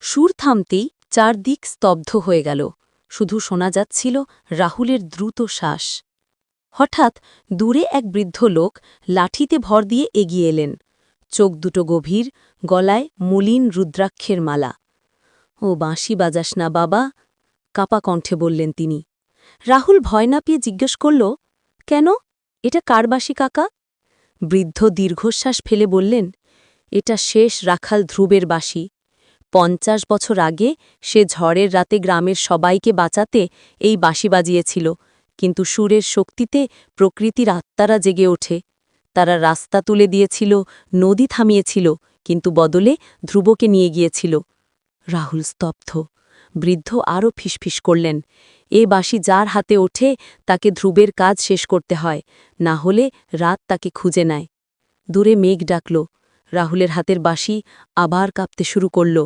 সুর থামতেই চারদিক স্তব্ধ হয়ে গেল, শুধু শোনা যাচ্ছিল রাহুলের দ্রুত শ্বাস। হঠাৎ দূরে এক বৃদ্ধ লোক লাঠিতে ভর দিয়ে এগিয়ে এলেন, চোখ দুটো গভীর, গলায় মলিন রুদ্রাক্ষের মালা। ও বাঁশি বাজাস না বাবা, কাপা কণ্ঠে বললেন তিনি। রাহুল ভয় না পেয়ে জিজ্ঞেস করল, কেন, এটা কার বাঁশি কাকা? বৃদ্ধ দীর্ঘশ্বাস ফেলে বললেন, এটা শেষ রাখাল ধ্রুবের বাঁশি। ৫০ বছর আগে সে ঝড়ের রাতে গ্রামের সবাইকে বাঁচাতে এই বাঁশি বাজিয়েছিল, কিন্তু সুরের শক্তিতে প্রকৃতির আত্মারা জেগে ওঠে। তারা রাস্তা তুলে দিয়েছিল, নদী থামিয়েছিল, কিন্তু বদলে ধ্রুবকে নিয়ে গিয়েছিল। রাহুল স্তব্ধ। বৃদ্ধ আরও ফিসফিস করলেন, এ বাঁশি যার হাতে ওঠে তাকে ধ্রুবের কাজ শেষ করতে হয়, না হলে রাত তাকে খুঁজে নেয়। দূরে মেঘ ডাকল। রাহুলের হাতের বাঁশি আবার কাঁপতে শুরু করল।